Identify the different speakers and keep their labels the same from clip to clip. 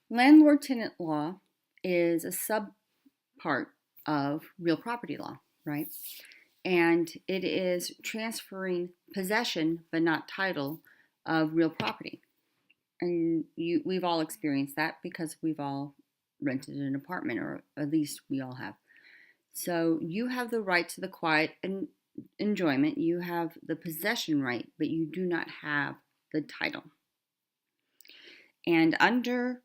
Speaker 1: Landlord-tenant law is a subpart of real property law, right? And it is transferring possession, but not title, of real property. And we've all experienced that because we've all rented an apartment, or at least we all have. So you have the right to the quiet and enjoyment. You have the possession right, but you do not have the title. And under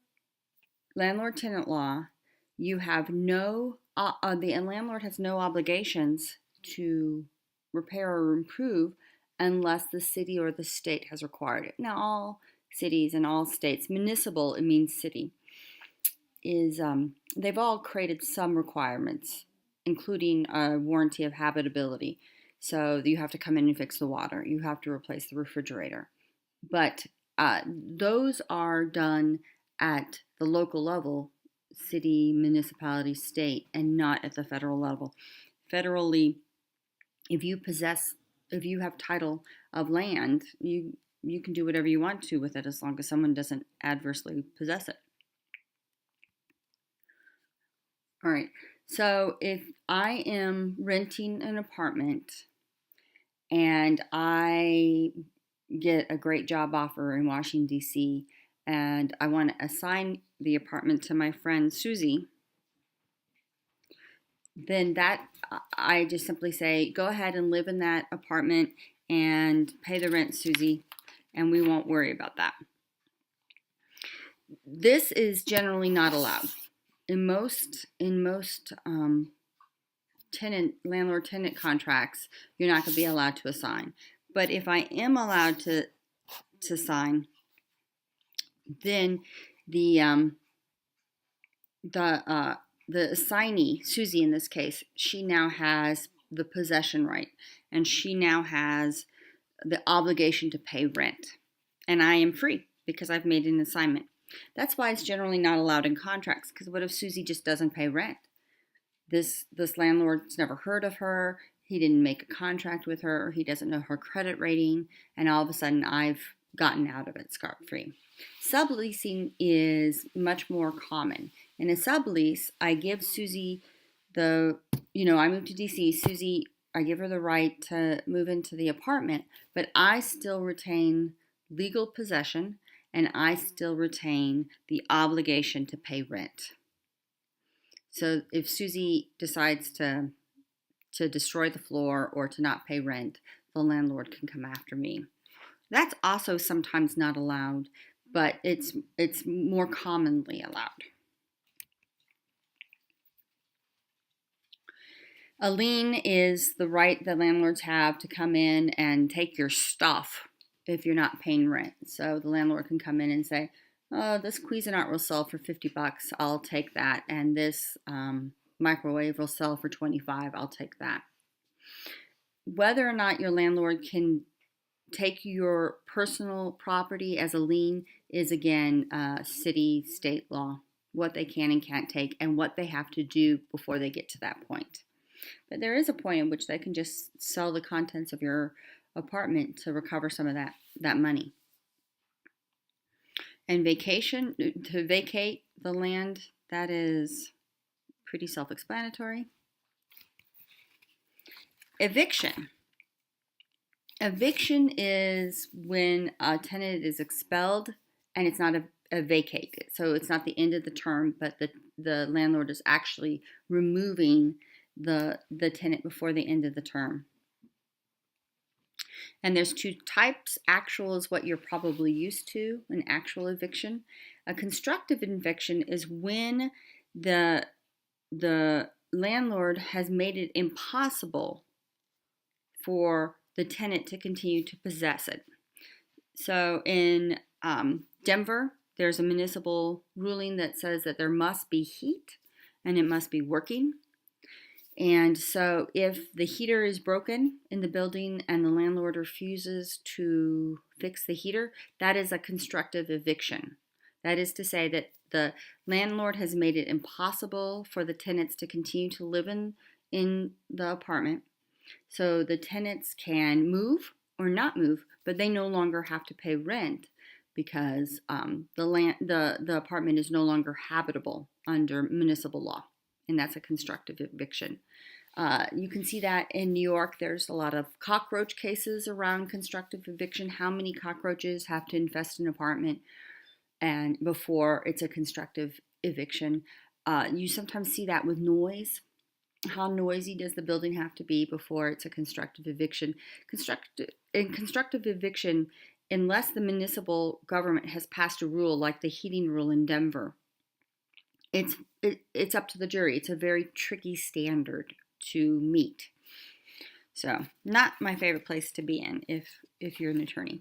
Speaker 1: landlord-tenant law, you have the landlord has no obligations to repair or improve unless the city or the state has required it. Now, all cities and all states, municipal, it means city, they've all created some requirements, including a warranty of habitability. So you have to come in and fix the water. You have to replace the refrigerator. But those are done at the local level, city, municipality, state, and not at the federal level. Federally, if you have title of land, you can do whatever you want to with it as long as someone doesn't adversely possess it. All right, so if I am renting an apartment and I get a great job offer in Washington, D.C., and I want to assign the apartment to my friend Susie, then I just simply say, go ahead and live in that apartment and pay the rent, Susie, and we won't worry about that. This is generally not allowed. In most landlord-tenant contracts, you're not going to be allowed to assign. But if I am allowed to sign, then the assignee, Susie in this case, she now has the possession right, and she now has the obligation to pay rent. And I am free because I've made an assignment. That's why it's generally not allowed in contracts, because what if Susie just doesn't pay rent? This landlord's never heard of her, he didn't make a contract with her, he doesn't know her credit rating, and all of a sudden I've gotten out of it scot-free. Subleasing is much more common. In a sublease, I give Susie I moved to DC, Susie, I give her the right to move into the apartment, but I still retain legal possession and I still retain the obligation to pay rent. So if Susie decides to destroy the floor or to not pay rent, the landlord can come after me. That's also sometimes not allowed, but it's more commonly allowed. A lien is the right that landlords have to come in and take your stuff if you're not paying rent. So the landlord can come in and say, oh, this Cuisinart will sell for $50, I'll take that. And this microwave will sell for $25, I'll take that. Whether or not your landlord can take your personal property as a lien is, again, city, state law, what they can and can't take and what they have to do before they get to that point. But there is a point in which they can just sell the contents of your apartment to recover some of that money. And to vacate the land, that is pretty self-explanatory. Eviction. Eviction is when a tenant is expelled and it's not a vacate. So it's not the end of the term, but the landlord is actually removing the tenant before the end of the term. And there's two types. Actual is what you're probably used to, an actual eviction. A constructive eviction is when the landlord has made it impossible for the tenant to continue to possess it. So in Denver, there's a municipal ruling that says that there must be heat and it must be working. And so if the heater is broken in the building and the landlord refuses to fix the heater, that is a constructive eviction. That is to say that the landlord has made it impossible for the tenants to continue to live in the apartment. So the tenants can move or not move, but they no longer have to pay rent because the apartment is no longer habitable under municipal law, and that's a constructive eviction. You can see that in New York. There's a lot of cockroach cases around constructive eviction. How many cockroaches have to infest an apartment and before it's a constructive eviction? You sometimes see that with noise. How noisy does the building have to be before it's a constructive eviction? Constructive eviction, unless the municipal government has passed a rule like the heating rule in Denver, it's up to the jury. It's a very tricky standard to meet. So, not my favorite place to be in if you're an attorney.